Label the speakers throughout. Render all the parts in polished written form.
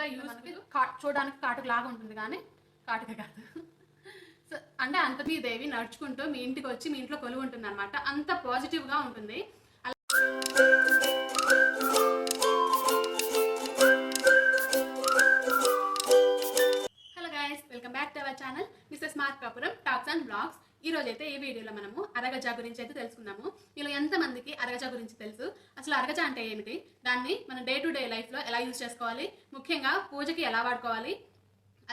Speaker 1: Use చూడడానికి కాటుకు లాగా ఉంటుంది కానీ కాటుక కాదు. సో అంటే అంతమీదేవి నడుచుకుంటూ మీ ఇంటికి వచ్చి మీ ఇంట్లో కొలువు ఉంటుంది అనమాట. అంత పాజిటివ్గా ఉంటుంది. Hello guys, welcome back to our channel Mrs Markapuram talks and blogs. ఈ రోజు అయితే ఈ వీడియోలో మనము అరగజ గురించి అయితే తెలుసుకుందాము. మీలో ఎంతమందికి అరగజ గురించి తెలుసు? అసలు అరగజ అంటే ఏమిటి, దాన్ని మన డే టు డే లైఫ్లో ఎలా యూజ్ చేసుకోవాలి, ముఖ్యంగా పూజకి ఎలా వాడుకోవాలి,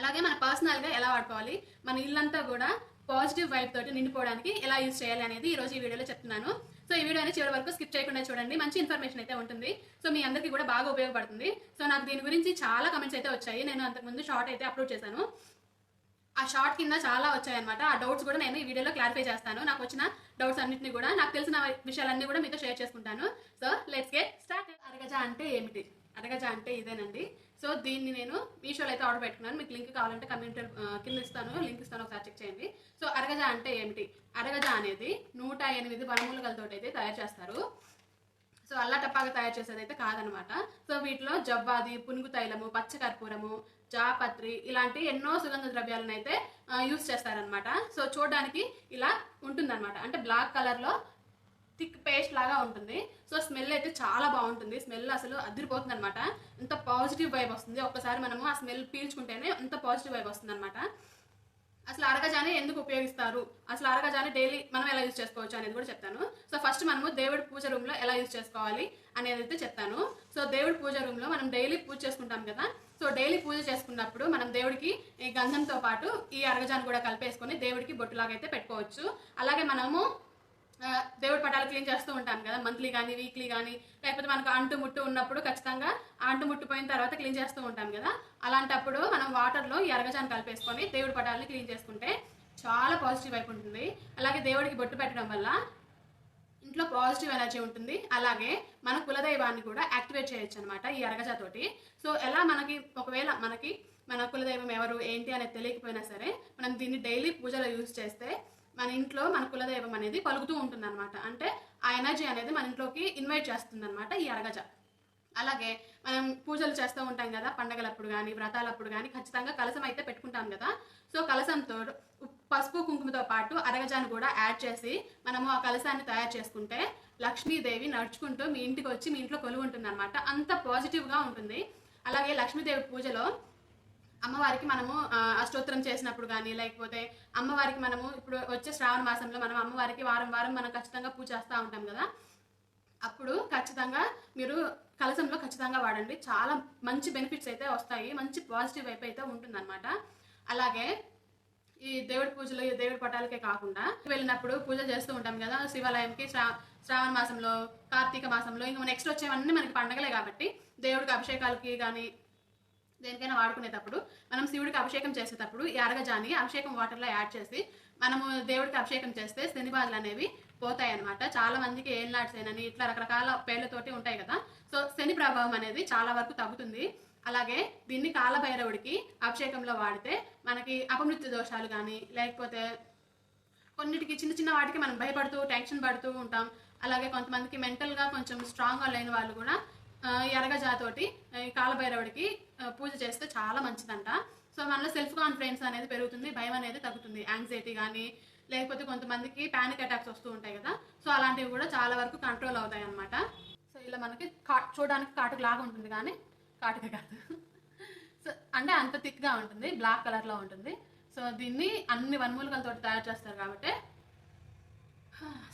Speaker 1: అలాగే మన పర్సనల్గా ఎలా వాడుకోవాలి, మన ఇల్లంతా కూడా పాజిటివ్ వైబ్ తోటి నిండిపోవడానికి ఎలా యూజ్ చేయాలి అనేది ఈ రోజు ఈ వీడియోలో చెప్తున్నాను. సో ఈ వీడియోని చివరి వరకు స్కిప్ చేయకుండా చూడండి, మంచి ఇన్ఫర్మేషన్ అయితే ఉంటుంది. సో మీ అందరికీ కూడా బాగా ఉపయోగపడుతుంది. సో నాకు దీని గురించి చాలా కమెంట్స్ అయితే వచ్చాయి. నేను అంతకుముందు షార్ట్ అయితే అప్లోడ్ చేశాను. ఆ షార్ట్ కింద చాలా వచ్చాయన్నమాట. ఆ డౌట్స్ కూడా నేను ఈ వీడియోలో క్లారిఫై చేస్తాను. నాకు వచ్చిన డౌట్స్ అన్నింటినీ కూడా, నాకు తెలిసిన విషయాలన్నీ కూడా మీతో షేర్ చేసుకుంటాను. So let's get start. అరగజ అంటే ఏమిటి? అరగజ అంటే ఇదేనండి. సో దీన్ని నేను మీషోలో అయితే ఆర్డర్ పెట్టుకున్నాను. మీకు లింక్ కావాలంటే కమెంట్ కింద ఇస్తాను, లింక్ ఇస్తాను, ఒకసారి చెక్ చేయండి. సో అరగజ అంటే ఏమిటి? అరగజ అనేది 108 వనమూలికలతో అయితే తయారు చేస్తారు. సో అల్లాటప్పాగా తయారు చేసేది అయితే కాదనమాట. సో వీటిలో జవ్వాది, పునుగు తైలము, పచ్చకర్పూరము, జాపత్రి ఇలాంటి ఎన్నో సుగంధ ద్రవ్యాలను అయితే యూజ్ చేస్తారనమాట. సో చూడడానికి ఇలా ఉంటుందన్నమాట. అంటే బ్లాక్ కలర్లో థిక్ పేస్ట్ లాగా ఉంటుంది. సో స్మెల్ అయితే చాలా బాగుంటుంది. స్మెల్ అసలు అదిరిపోతుంది అనమాట. ఎంత పాజిటివ్ వైబ్ వస్తుంది. ఒక్కసారి మనము ఆ స్మెల్ పీల్చుకుంటేనే అంత పాజిటివ్ వైబ్ వస్తుంది అనమాట. అసలు అరగజాని ఎందుకు ఉపయోగిస్తారు, అసలు అరగజాని డైలీ మనం ఎలా యూజ్ చేసుకోవచ్చు అనేది కూడా చెప్తాను. సో ఫస్ట్ మనము దేవుడి పూజ రూమ్లో ఎలా యూజ్ చేసుకోవాలి అనేది అయితే చెప్తాను. సో దేవుడి పూజ రూమ్లో మనం డైలీ పూజ చేసుకుంటాం కదా. సో డైలీ పూజ చేసుకున్నప్పుడు మనం దేవుడికి ఈ గంధంతో పాటు ఈ అరగజాని కూడా కలిపేసుకొని దేవుడికి బొట్టులాగా అయితే పెట్టుకోవచ్చు. అలాగే మనము దేవుడి పటాలు క్లీన్ చేస్తూ ఉంటాం కదా, మంత్లీ కానీ వీక్లీ కానీ, లేకపోతే మనకు అంటు ముట్టు ఉన్నప్పుడు ఖచ్చితంగా అంటు ముట్టిపోయిన తర్వాత క్లీన్ చేస్తూ ఉంటాం కదా. అలాంటప్పుడు మనం వాటర్లో ఈ అరగజాన్ని కలిపేసుకొని దేవుడి పటాలని క్లీన్ చేసుకుంటే చాలా పాజిటివ్ వైపు ఉంటుంది. అలాగే దేవుడికి బొట్టు పెట్టడం వల్ల ఇంట్లో పాజిటివ్ ఎనర్జీ ఉంటుంది. అలాగే మన కులదైవాన్ని కూడా యాక్టివేట్ చేయొచ్చు అనమాట ఈ అరగజతోటి. సో ఎలా మనకి ఒకవేళ మనకి మన కులదైవం ఎవరు ఏంటి అనేది తెలియకపోయినా సరే మనం దీన్ని డైలీ పూజలో యూజ్ చేస్తే మన ఇంట్లో మన కులదైవం అనేది పలుకుతూ ఉంటుంది అనమాట. అంటే ఆ ఎనర్జీ అనేది మన ఇంట్లోకి ఇన్వైట్ చేస్తుంది అనమాట ఈ అరగజ. అలాగే మనం పూజలు చేస్తూ ఉంటాం కదా, పండగలప్పుడు కానీ వ్రతాలప్పుడు కానీ ఖచ్చితంగా కలసం అయితే పెట్టుకుంటాం కదా. సో కలసంతో పసుపు కుంకుమతో పాటు అరగజాన్ని కూడా యాడ్ చేసి మనము ఆ కలసాన్ని తయారు చేసుకుంటే లక్ష్మీదేవి నడుచుకుంటూ మీ ఇంటికి వచ్చి మీ ఇంట్లో కొలువు ఉంటుంది అనమాట. అంత పాజిటివ్గా ఉంటుంది. అలాగే లక్ష్మీదేవి పూజలో అమ్మవారికి మనము అష్టోత్తరం చేసినప్పుడు కానీ, లేకపోతే అమ్మవారికి మనము ఇప్పుడు వచ్చే శ్రావణ మాసంలో మనం అమ్మవారికి వారం వారం మనం ఖచ్చితంగా పూజ చేస్తూ ఉంటాం కదా. అప్పుడు ఖచ్చితంగా మీరు కలసంలో ఖచ్చితంగా వాడండి. చాలా మంచి బెనిఫిట్స్ అయితే వస్తాయి, మంచి పాజిటివ్ వైపు అయితే ఉంటుందన్నమాట. అలాగే ఈ దేవుడి పూజలు ఈ దేవుడి పటాలకే కాకుండా వెళ్ళినప్పుడు పూజ చేస్తూ ఉంటాం కదా శివాలయంకి. శ్రావణ మాసంలో, కార్తీక మాసంలో, ఇంకా నెక్స్ట్ వచ్చేవన్నీ మనకి పండగలే కాబట్టి దేవుడికి అభిషేకాలకి కానీ దేనికైనా వాడుకునేటప్పుడు మనం శివుడికి అభిషేకం చేసేటప్పుడు ఈ అరగజాని అభిషేకం వాటర్లో యాడ్ చేసి మనము దేవుడికి అభిషేకం చేస్తే శని బాధలు అనేవి పోతాయి అనమాట. చాలా మందికి ఏళ్ళనాడ్సేనని ఇట్లా రకరకాల పేర్లతోటి ఉంటాయి కదా. సో శని ప్రభావం అనేది చాలా వరకు తగ్గుతుంది. అలాగే దీన్ని కాలభైరవుడికి అభిషేకంలో వాడితే మనకి అపమృత్యు దోషాలు కానీ, లేకపోతే కొన్నిటికి చిన్న చిన్న వాటికి మనం భయపడుతూ టెన్షన్ పడుతూ ఉంటాం. అలాగే కొంతమందికి మెంటల్గా కొంచెం స్ట్రాంగ్గా లేని వాళ్ళు కూడా ఈ అరగజాతోటి కాలభైరవుడికి పూజ చేస్తే చాలా మంచిదంట. సో మనలో సెల్ఫ్ కాన్ఫిడెన్స్ అనేది పెరుగుతుంది, భయం అనేది తగ్గుతుంది. యాంగ్జైటీ కానీ, లేకపోతే కొంతమందికి ప్యానిక్ అటాక్స్ వస్తూ ఉంటాయి కదా. సో అలాంటివి కూడా చాలా వరకు కంట్రోల్ అవుతాయి అనమాట. సో ఇలా మనకి చూడడానికి కాటుకు లాగా ఉంటుంది కానీ కాటుక కాదు. సో అంటే అంత థిక్గా ఉంటుంది, బ్లాక్ కలర్లో ఉంటుంది. సో దీన్ని అన్ని వనమూలికలతో తయారు చేస్తారు కాబట్టి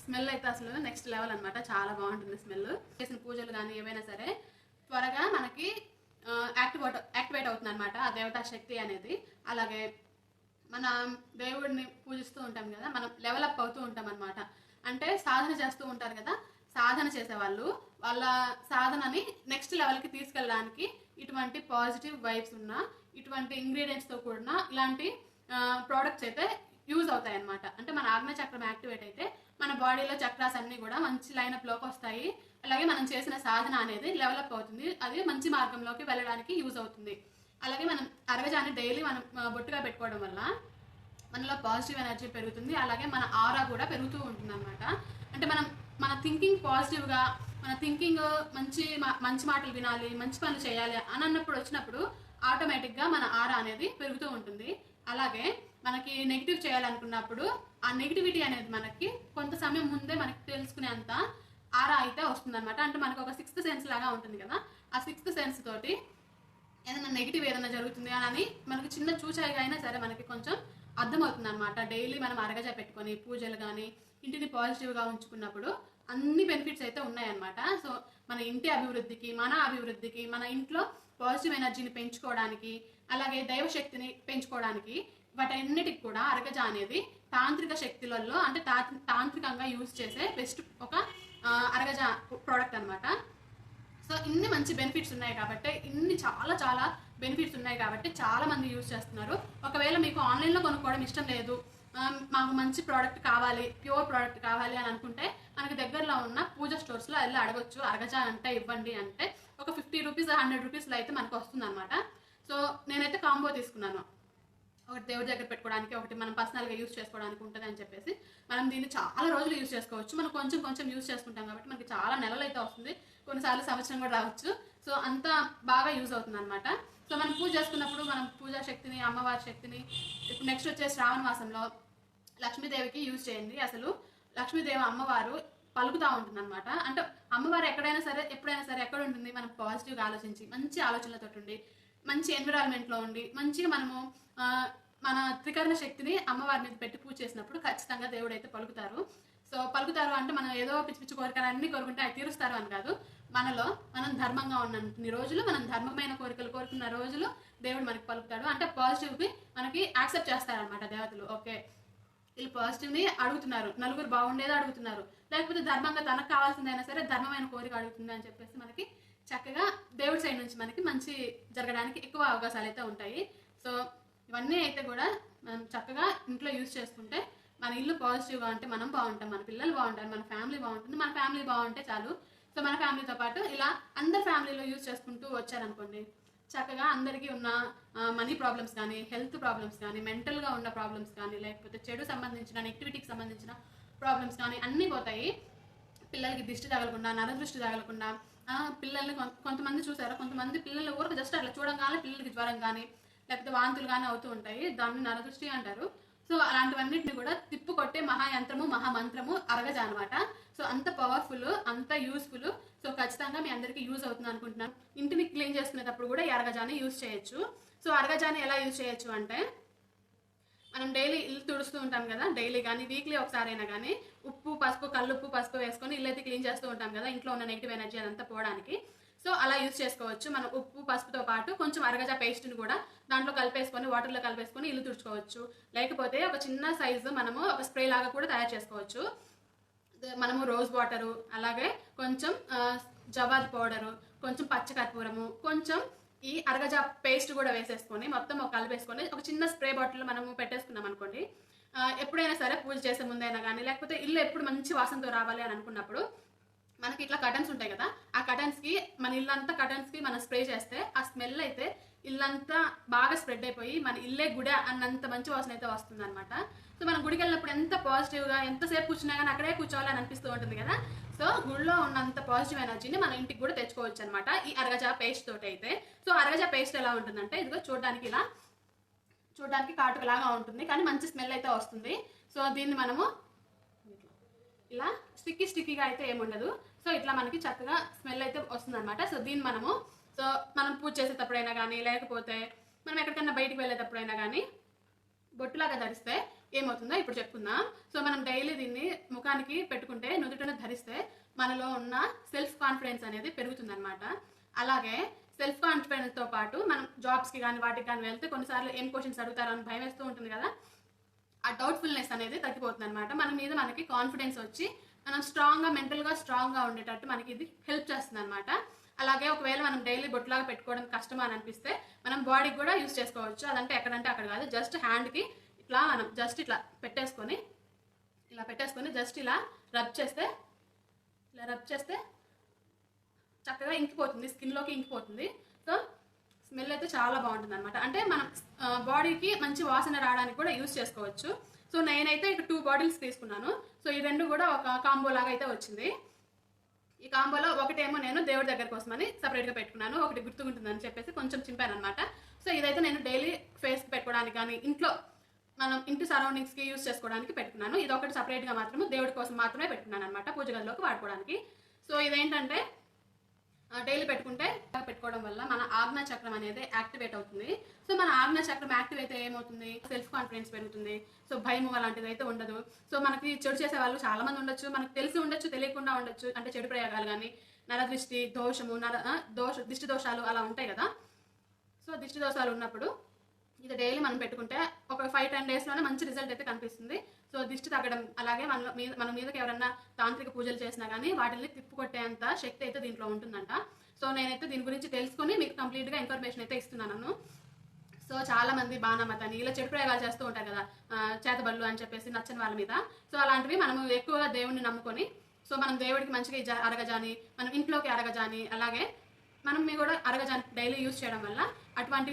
Speaker 1: స్మెల్ అయితే అసలు నెక్స్ట్ లెవెల్ అనమాట. చాలా బాగుంటుంది స్మెల్. చేసిన పూజలు కానీ ఏవైనా సరే త్వరగా మనకి యాక్టివేట్ అవుతుంది అనమాట ఆ దేవతా శక్తి అనేది. అలాగే మన దేవుడిని పూజిస్తూ ఉంటాం కదా, మనం లెవెలప్ అవుతూ ఉంటాం అనమాట. అంటే సాధన చేస్తూ ఉంటారు కదా, సాధన చేసేవాళ్ళు వాళ్ళ సాధనని నెక్స్ట్ లెవెల్కి తీసుకెళ్ళడానికి ఇటువంటి పాజిటివ్ వైబ్స్ ఉన్న ఇటువంటి ఇంగ్రీడియంట్స్తో కూడిన ఇలాంటి ప్రోడక్ట్స్ అయితే యూజ్ అవుతాయి అనమాట. అంటే మన ఆజ్ఞ చక్రం యాక్టివేట్ అయితే మన బాడీలో చక్రాస్ అన్నీ కూడా మంచి లైనప్లోకి వస్తాయి. అలాగే మనం చేసిన సాధన అనేది డెవలప్ అవుతుంది, అది మంచి మార్గంలోకి వెళ్ళడానికి యూజ్ అవుతుంది. అలాగే మనం అరగజాని డైలీ మనం బొట్టుగా పెట్టుకోవడం వల్ల మనలో పాజిటివ్ ఎనర్జీ పెరుగుతుంది. అలాగే మన ఆరా కూడా పెరుగుతూ ఉంటుంది అనమాట. అంటే మన థింకింగ్ పాజిటివ్గా, మన థింకింగ్ మంచి మాటలు వినాలి, మంచి పనులు చేయాలి అని అన్నప్పుడు వచ్చినప్పుడు ఆటోమేటిక్గా మన ఆరా అనేది పెరుగుతూ ఉంటుంది. అలాగే మనకి నెగిటివ్ చేయాలనుకున్నప్పుడు ఆ నెగిటివిటీ అనేది మనకి కొంత సమయం ముందే మనకి తెలుసుకునేంత ఆరా అయితే వస్తుందన్నమాట. అంటే మనకు ఒక సిక్స్త్ సెన్స్ లాగా ఉంటుంది కదా, ఆ సిక్స్త్ సెన్స్ తోటి ఏదైనా నెగిటివ్ ఏదైనా జరుగుతుంది అని మనకి చిన్న చూచాయిగా అయినా సరే మనకి కొంచెం అర్థమవుతుంది అనమాట. డైలీ మనం అరగజ పెట్టుకొని పూజలు కానీ ఇంటిని పాజిటివ్గా ఉంచుకున్నప్పుడు అన్ని బెనిఫిట్స్ అయితే ఉన్నాయన్నమాట. సో మన ఇంటి అభివృద్ధికి, మన అభివృద్ధికి, మన ఇంట్లో పాజిటివ్ ఎనర్జీని పెంచుకోవడానికి, అలాగే దైవశక్తిని పెంచుకోవడానికి వాటన్నిటికి కూడా అరగజ అనేది తాంత్రిక శక్తులలో అంటే తాంత్రికంగా యూజ్ చేసే బెస్ట్ ఒక అరగజ ప్రోడక్ట్ అనమాట. సో ఇన్ని మంచి బెనిఫిట్స్ ఉన్నాయి కాబట్టి, ఇన్ని చాలా చాలా బెనిఫిట్స్ ఉన్నాయి కాబట్టి చాలా మంది యూజ్ చేస్తున్నారు. ఒకవేళ మీకు ఆన్లైన్లో కొనుక్కోవడం ఇష్టం లేదు, మాకు మంచి ప్రోడక్ట్ కావాలి, ప్యూర్ ప్రోడక్ట్ కావాలి అని అనుకుంటే మనకి దగ్గరలో ఉన్న పూజ స్టోర్స్లో వెళ్ళి అడగొచ్చు. అరగజ అంటే ఇవ్వండి అంటే ఒక 50 రూపీస్ 100 రూపీస్లో అయితే మనకు వస్తుంది అనమాట. సో నేనైతే కాంబో తీసుకున్నాను. ఒకటి దేవుడి దగ్గర పెట్టుకోవడానికి, ఒకటి మనం పర్సనల్గా యూజ్ చేసుకోవడానికి ఉంటుంది అని చెప్పేసి మనం దీన్ని చాలా రోజులు యూజ్ చేసుకోవచ్చు. మనం కొంచెం కొంచెం యూజ్ చేసుకుంటాం కాబట్టి మనకి చాలా నెలలు అయితే వస్తుంది, కొన్నిసార్లు సంవత్సరం కూడా రావచ్చు. సో అంత బాగా యూజ్ అవుతుంది అనమాట. సో మనం పూజ చేసుకున్నప్పుడు మనం పూజా శక్తిని, అమ్మవారి శక్తిని, ఇప్పుడు నెక్స్ట్ వచ్చే శ్రావణ మాసంలో లక్ష్మీదేవికి యూజ్ చేయండి. అసలు లక్ష్మీదేవి అమ్మవారు పలుకుతూ ఉంటుంది అనమాట. అంటే అమ్మవారు ఎక్కడైనా సరే ఎప్పుడైనా సరే ఎక్కడ ఉంటుంది, మనం పాజిటివ్గా ఆలోచించి మంచి ఆలోచనలతో ఉండి మంచి ఎన్విరాన్మెంట్లో ఉండి మంచిగా మనము మన త్రికరణ శక్తిని అమ్మవారి మీద పెట్టి పూజ చేసినప్పుడు ఖచ్చితంగా దేవుడు అయితే పలుకుతారు. సో పలుకుతారు అంటే మనం ఏదో పిచ్చి పిచ్చి కోరికలు అన్ని కోరుకుంటే అవి తీరుస్తారు అని కాదు. మనలో మనం ధర్మంగా ఉన్నన్ని రోజులు, మనం ధర్మమైన కోరికలు కోరుకున్న రోజులు దేవుడు మనకి పలుకుతాడు. అంటే పాజిటివ్కి మనకి యాక్సెప్ట్ చేస్తారనమాట దేవతలు. ఓకే వీళ్ళు పాజిటివ్ని అడుగుతున్నారు, నలుగురు బాగుండేది అడుగుతున్నారు, లేకపోతే ధర్మంగా తనకు కావాల్సిందైనా సరే ధర్మమైన కోరిక అడుగుతుంది అని చెప్పేసి మనకి చక్కగా దేవుడి సైడ్ నుంచి మనకి మంచి జరగడానికి ఎక్కువ అవకాశాలు అయితే ఉంటాయి. సో ఇవన్నీ అయితే కూడా మనం చక్కగా ఇంట్లో యూజ్ చేసుకుంటే మన ఇల్లు పాజిటివ్గా ఉంటే మనం బాగుంటాం, మన పిల్లలు బాగుంటారు, మన ఫ్యామిలీ బాగుంటుంది. మన ఫ్యామిలీ బాగుంటే చాలు. సో మన ఫ్యామిలీతో పాటు ఇలా అందరి ఫ్యామిలీలో యూజ్ చేసుకుంటూ వచ్చారనుకోండి, చక్కగా అందరికీ ఉన్న మనీ ప్రాబ్లమ్స్ కానీ, హెల్త్ ప్రాబ్లమ్స్ కానీ, మెంటల్గా ఉన్న ప్రాబ్లమ్స్ కానీ, లేకపోతే చెడు సంబంధించిన నెగిటివిటీకి సంబంధించిన ప్రాబ్లమ్స్ కానీ అన్నీ పోతాయి. పిల్లలకి దిష్టి తగలకుండా, నరదృష్టి తగలకుండా, పిల్లల్ని కొంతమంది చూసారా, కొంతమంది పిల్లలు ఊరికి జస్ట్ అట్లా చూడంగానే పిల్లలకి జ్వరం కానీ లేకపోతే వాంతులు కానీ అవుతూ ఉంటాయి. దాన్ని నరదృష్టి అంటారు. సో అలాంటివన్నిటిని కూడా తిప్పు కొట్టే మహాయంత్రము, మహామంత్రము అరగజ అనమాట. సో అంత పవర్ఫుల్, అంత యూస్ఫుల్. సో ఖచ్చితంగా మీ అందరికీ యూజ్ అవుతుంది అనుకుంటున్నాను. ఇంటిని క్లీన్ చేసుకునేటప్పుడు కూడా ఈ అరగజాని యూజ్ చేయొచ్చు. సో అరగజాని ఎలా యూజ్ చేయొచ్చు అంటే, మనం డైలీ ఇల్లు తుడుస్తూ ఉంటాం కదా, డైలీ కానీ వీక్లీ ఒకసారైనా కానీ ఉప్పు పసుపు, కల్లుప్పు పసుపు వేసుకొని ఇల్లు అయితే క్లీన్ చేస్తూ ఉంటాం కదా, ఇంట్లో ఉన్న నెగిటివ్ ఎనర్జీ అదంతా పోవడానికి. సో అలా యూజ్ చేసుకోవచ్చు. మనం ఉప్పు పసుపుతో పాటు కొంచెం అరగజా పేస్ట్ని కూడా దాంట్లో కలిపేసుకొని, వాటర్లో కలిపేసుకొని ఇల్లు తుడుచుకోవచ్చు. లేకపోతే ఒక చిన్న సైజు మనము ఒక స్ప్రే లాగా కూడా తయారు చేసుకోవచ్చు. మనము రోజ్ వాటరు, అలాగే కొంచెం జవాది పౌడరు, కొంచెం పచ్చకర్పూరము, కొంచెం ఈ అరగజా పేస్ట్ కూడా వేసేసుకొని మొత్తం కలిపేసుకొని ఒక చిన్న స్ప్రే బాటిల్లో మనము పెట్టేసుకున్నాం అనుకోండి, ఎప్పుడైనా సరే పూజ చేసే ముందైనా కానీ, లేకపోతే ఇల్లు ఎప్పుడు మంచి వాసనతో రావాలి అని అనుకున్నప్పుడు మనకి ఇట్లా కటన్స్ ఉంటాయి కదా, ఆ కటన్స్కి మన ఇల్లంతా కటన్స్కి మనం స్ప్రే చేస్తే ఆ స్మెల్ అయితే ఇల్లంతా బాగా స్ప్రెడ్ అయిపోయి మన ఇల్లే గుడి అన్నంత మంచి వాసన అయితే వస్తుంది అనమాట. సో మనం గుడికి వెళ్ళినప్పుడు ఎంత పాజిటివ్గా ఎంతసేపు కూర్చున్నా కానీ అక్కడే కూర్చోవాలని అనిపిస్తూ ఉంటుంది కదా. సో గుడిలో ఉన్నంత పాజిటివ్ ఎనర్జీని మన ఇంటికి కూడా తెచ్చుకోవచ్చు అనమాట ఈ అరగజా పేస్ట్ తోటి అయితే. సో అరగజా పేస్ట్ ఎలా ఉంటుందంటే, ఇదిగో చూడడానికి కాటుకలాగా ఉంటుంది కానీ మంచి స్మెల్ అయితే వస్తుంది. సో దీన్ని మనము ఇలా స్టిక్కీగా అయితే ఏముండదు. సో ఇట్లా మనకి చక్కగా స్మెల్ అయితే వస్తుంది అనమాట. సో దీన్ని మనం పూజ చేసేటప్పుడైనా కానీ, లేకపోతే మనం ఎక్కడికైనా బయటికి వెళ్ళేటప్పుడైనా కానీ బొట్టులాగా ధరిస్తే ఏమవుతుందో ఇప్పుడు చెప్పుకుందాం. సో మనం డైలీ దీన్ని ముఖానికి పెట్టుకుంటే, నుదుటను ధరిస్తే మనలో ఉన్న సెల్ఫ్ కాన్ఫిడెన్స్ అనేది పెరుగుతుంది అనమాట. అలాగే సెల్ఫ్ కాన్ఫిడెన్స్తో పాటు మనం జాబ్స్కి కానీ వాటికి కానీ వెళ్తే కొన్నిసార్లు ఏం క్వశ్చన్స్ అడుగుతారో అని భయం వేస్తూ ఉంటుంది కదా, ఆ డౌట్ఫుల్నెస్ అనేది తగ్గిపోతుంది అనమాట. మన మీద మనకి కాన్ఫిడెన్స్ వచ్చి మనం మెంటల్గా స్ట్రాంగ్గా ఉండేటట్టు మనకి ఇది హెల్ప్ చేస్తుంది అనమాట. అలాగే ఒకవేళ మనం డైలీ బొట్లాగా పెట్టుకోవడం కష్టం అని అనిపిస్తే మనం బాడీకి కూడా యూజ్ చేసుకోవచ్చు. అదంటే ఎక్కడంటే అక్కడ కాదు, జస్ట్ హ్యాండ్కి ఇట్లా మనం జస్ట్ ఇట్లా పెట్టేసుకొని జస్ట్ ఇలా రబ్ చేస్తే చక్కగా ఇంకిపోతుంది, స్కిన్లోకి ఇంకిపోతుంది. సో స్మెల్ అయితే చాలా బాగుంటుంది అనమాట. అంటే మనం బాడీకి మంచి వాసన రావడానికి కూడా యూజ్ చేసుకోవచ్చు. సో నేనైతే ఇక 2 బాటిల్స్ తీసుకున్నాను. సో ఈ 2 కూడా ఒక కాంబో లాగా అయితే వచ్చింది. ఈ కాంబోలో ఒకటేమో నేను దేవుడి దగ్గర కోసమని సపరేట్గా పెట్టుకున్నాను, ఒకటి గుర్తుకుంటుందని చెప్పేసి కొంచెం చింపాను అనమాట. సో ఇదైతే నేను డైలీ ఫేస్కి పెట్టుకోవడానికి కానీ ఇంట్లో మనం ఇంటి సరౌండింగ్స్కి యూజ్ చేసుకోవడానికి పెట్టుకున్నాను. ఇది ఒకటి సపరేట్గా మాత్రమే దేవుడి కోసం మాత్రమే పెట్టుకున్నాను అనమాట, పూజ గదిలోకి వాడుకోవడానికి. సో ఇదేంటంటే డైలీ పెట్టుకోవడం వల్ల మన ఆజ్ఞా చక్రం అనేది యాక్టివేట్ అవుతుంది. సో మన ఆజ్ఞా చక్రం యాక్టివ్ అయితే ఏమవుతుంది, సెల్ఫ్ కాన్ఫిడెన్స్ పెరుగుతుంది. సో భయం అలాంటిది అయితే ఉండదు. సో మనకి చెడు చేసే వాళ్ళు చాలా మంది ఉండొచ్చు, మనకు తెలిసి ఉండొచ్చు, తెలియకుండా ఉండొచ్చు. అంటే చెడు ప్రయోగాలు కానీ, నరదృష్టి దోషము, దిష్టి దోషాలు అలా ఉంటాయి కదా. సో దిష్టి దోషాలు ఉన్నప్పుడు ఇది డైలీ మనం పెట్టుకుంటే ఒక 5-10 డేస్లోనే మంచి రిజల్ట్ అయితే కనిపిస్తుంది. సో దిష్టి తగ్గడం, అలాగే మన మీదకి ఎవరన్నా తాంత్రిక పూజలు చేసినా కానీ వాటిని తిప్పుకొట్టేంత శక్తి అయితే దీంట్లో ఉంటుందంట. సో నేనైతే దీని గురించి తెలుసుకొని మీకు కంప్లీట్గా ఇన్ఫర్మేషన్ అయితే ఇస్తున్నాను. సో చాలా మంది బాణమతని ఇలా చెడు ప్రయోగాలు చేస్తూ ఉంటారు కదా, చేతబళ్ళు అని చెప్పేసి నచ్చని వాళ్ళ మీద. సో అలాంటివి మనము ఎక్కువగా దేవుడిని నమ్ముకొని, సో మనం దేవుడికి మంచిగా అరగజాని, మనం ఇంట్లోకి అరగజాని, అలాగే మనం కూడా అరగజాని డైలీ యూజ్ చేయడం వల్ల అటువంటి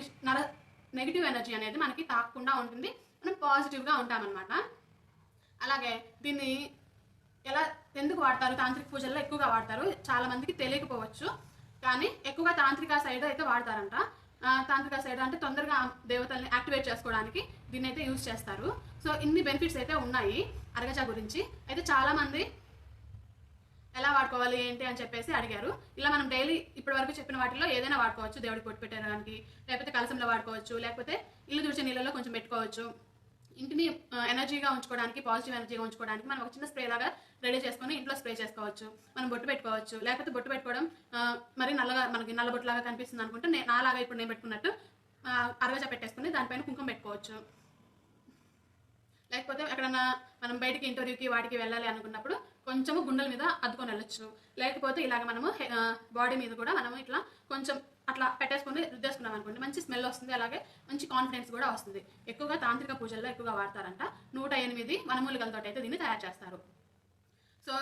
Speaker 1: నెగిటివ్ ఎనర్జీ అనేది మనకి తాకుండా ఉంటుంది, మనం పాజిటివ్గా ఉంటామన్నమాట. అలాగే దీన్ని ఎందుకు వాడతారు, తాంత్రిక పూజల్లో ఎక్కువగా వాడతారు. చాలా మందికి తెలియకపోవచ్చు, కానీ ఎక్కువగా తాంత్రిక సైడ్ అయితే వాడతారంట. తాంత్రిక సైడ్ అంటే తొందరగా దేవతల్ని యాక్టివేట్ చేసుకోవడానికి దీన్ని అయితే యూజ్ చేస్తారు. సో ఇన్ని బెనిఫిట్స్ అయితే ఉన్నాయి అరగజా గురించి. అయితే చాలామంది ఎలా వాడుకోవాలి ఏంటి అని చెప్పేసి అడిగారు. ఇలా మనం డైలీ ఇప్పటి వరకు చెప్పిన వాటిలో ఏదైనా వాడుకోవచ్చు, దేవుడికి పొట్టు పెట్టడానికి, లేకపోతే కలసంలో వాడుకోవచ్చు, లేకపోతే ఇల్లు తుడిచే నీళ్ళలో కొంచెం పెట్టుకోవచ్చు. ఇంటిని ఎనర్జీగా ఉంచుకోవడానికి, పాజిటివ్ ఎనర్జీగా ఉంచుకోవడానికి మనం ఒక చిన్న స్ప్రే లాగా రెడీ చేసుకొని ఇంట్లో స్ప్రే చేసుకోవచ్చు. మనం బొట్టు పెట్టుకోవచ్చు, లేకపోతే బొట్టు పెట్టుకోవడం మరి మనకి నల్ల బొట్టులాగా కనిపిస్తుంది అనుకుంటే నాలాగా ఇప్పుడు నేను పెట్టుకున్నట్టు అరగజా పెట్టేసుకుని దానిపైన కుంకుమ పెట్టుకోవచ్చు. లేకపోతే ఎక్కడన్నా మనం బయటికి ఇంటర్వ్యూకి వాటికి వెళ్ళాలి అనుకున్నప్పుడు కొంచెము గుండెల మీద అద్దుకొని వెళ్ళొచ్చు. లేకపోతే ఇలాగ మనము బాడీ మీద కూడా మనము ఇట్లా కొంచెం అట్లా పెట్టేసుకొని రుద్దేసుకున్నాం అనుకోండి, మంచి స్మెల్ వస్తుంది, అలాగే మంచి కాన్ఫిడెన్స్ కూడా వస్తుంది. ఎక్కువగా తాంత్రిక పూజల్లో ఎక్కువగా వాడతారంట. 108 వనమూలికలతో అయితే దీన్ని తయారు చేస్తారు. సో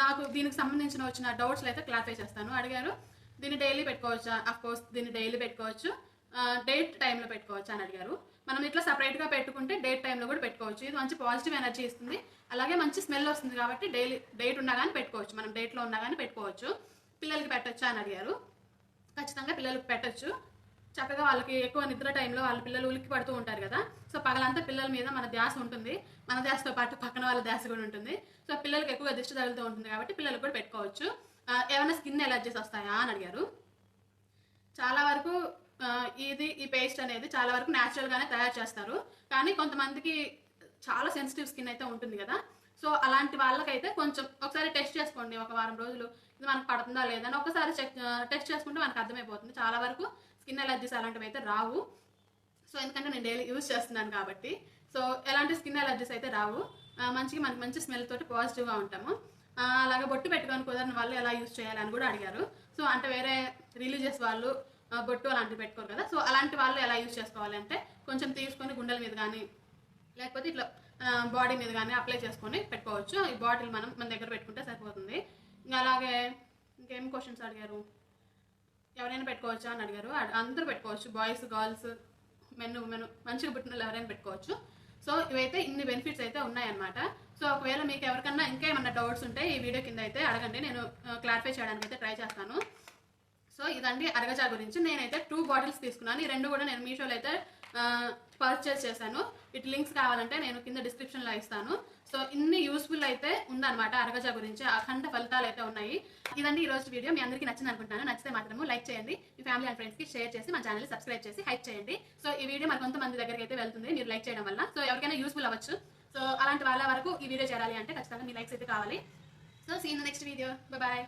Speaker 1: నాకు దీనికి సంబంధించిన వచ్చిన డౌట్స్లో అయితే క్లారిఫై చేస్తాను. అడిగారు దీన్ని డైలీ పెట్టుకోవచ్చా? అఫ్కోర్స్ దీన్ని డైలీ పెట్టుకోవచ్చు, డేట్ టైంలో పెట్టుకోవచ్చు అని అడిగారు. మనం ఇట్లా సపరేట్గా పెట్టుకుంటే డేట్ టైంలో కూడా పెట్టుకోవచ్చు. ఇది మంచి పాజిటివ్ ఎనర్జీ ఇస్తుంది, అలాగే మంచి స్మెల్ వస్తుంది కాబట్టి డేట్ ఉన్నా కానీ పెట్టుకోవచ్చు, మనం డేట్లో ఉన్నా కానీ పెట్టుకోవచ్చు. పిల్లలకి పెట్టచ్చా అని అడిగారు. ఖచ్చితంగా పిల్లలకి పెట్టచ్చు. చక్కగా వాళ్ళకి ఎక్కువ నిద్ర టైంలో వాళ్ళ పిల్లలు ఉలిక్కి పడుతూ ఉంటారు కదా. సో పగలంతా పిల్లల మీద మన ధ్యాస ఉంటుంది, మన ధ్యాసతో పాటు పక్కన వాళ్ళ ధ్యాస కూడా ఉంటుంది. సో పిల్లలకి ఎక్కువగా దిష్టి తగులుతూ ఉంటుంది కాబట్టి పిల్లలకు కూడా పెట్టుకోవచ్చు. ఏమైనా స్కిన్ ఎలర్జీస్ వస్తాయా అని అడిగారు. చాలా వరకు ఈ పేస్ట్ అనేది చాలా వరకు న్యాచురల్గానే తయారు చేస్తారు, కానీ కొంతమందికి చాలా సెన్సిటివ్ స్కిన్ అయితే ఉంటుంది కదా. సో అలాంటి వాళ్ళకైతే కొంచెం ఒకసారి టెస్ట్ చేసుకోండి, ఒక వారం రోజులు ఇది మనకు పడుతుందా లేదా అని ఒకసారి టెస్ట్ చేసుకుంటే మనకు అర్థమైపోతుంది. చాలా వరకు స్కిన్ ఎలర్జీస్ అలాంటివి అయితే రావు. సో ఎందుకంటే నేను డైలీ యూజ్ చేస్తున్నాను కాబట్టి సో ఎలాంటి స్కిన్ ఎలర్జీస్ అయితే రావు. మనకి మంచి స్మెల్ తోటి పాజిటివ్గా ఉంటాము. అలాగే బొట్టు పెట్టుకొని కుదరని వాళ్ళు ఎలా యూజ్ చేయాలని కూడా అడిగారు. సో అంటే వేరే రిలీజియస్ వాళ్ళు బొట్టు అలాంటివి పెట్టుకోరు కదా. సో అలాంటి వాళ్ళు ఎలా యూజ్ చేసుకోవాలి అంటే కొంచెం తీసుకొని గుండెల మీద కానీ లేకపోతే ఇట్లా బాడీ మీద కానీ అప్లై చేసుకొని పెట్టుకోవచ్చు. ఈ బాటిల్ మన దగ్గర పెట్టుకుంటే సరిపోతుంది. ఇంకా అలాగే ఇంకేం క్వశ్చన్స్ అడిగారు, ఎవరైనా పెట్టుకోవచ్చా అని అడిగారు. అందరూ పెట్టుకోవచ్చు, బాయ్స్ గర్ల్స్ మెన్ ఉమెన్, మంచిగా పుట్టిన ఎవరైనా పెట్టుకోవచ్చు. సో ఇవైతే ఇన్ని బెనిఫిట్స్ అయితే ఉన్నాయన్నమాట. సో ఒకవేళ మీకు ఎవరికన్నా ఇంకా ఏమన్నా డౌట్స్ ఉంటే ఈ వీడియో కింద అయితే అడగండి, నేను క్లారిఫై చేయడానికి అయితే ట్రై చేస్తాను. సో ఇదండి అరగజా గురించి. నేనైతే 2 బాటిల్స్ తీసుకున్నాను. ఈ 2 కూడా నేను మీషోలో అయితే పర్చేస్ చేశాను. వీటి లింక్స్ కావాలంటే నేను కింద డిస్క్రిప్షన్లో ఇస్తాను. సో ఇన్ని యూస్ఫుల్ అయితే ఉందన్నమాట అరగజా గురించి, అఖండ ఫలితాలు అయితే ఉన్నాయి. ఇదండి ఈరోజు వీడియో. మీ అందరికీ నచ్చింది అనుకుంటున్నాను. నచ్చితే మాత్రము లైక్ చేయండి, మీ ఫ్యామిలీ అండ్ ఫ్రెండ్స్కి షేర్ చేసి మన ఛానల్ని సబ్స్క్రైబ్ చేసి హైప్ చేయండి. సో ఈ వీడియో మరి కొంతమంది దగ్గరికి అయితే వెళ్తుంది మీరు లైక్ చేయడం వల్ల. సో ఎవరికైనా యూస్ఫుల్ అవ్వచ్చు. సో అలాంటి వాళ్ళ వరకు ఈ వీడియో చేయాలి అంటే ఖచ్చితంగా మీ లైక్స్ అయితే కావాలి. So see in the next video. Bye.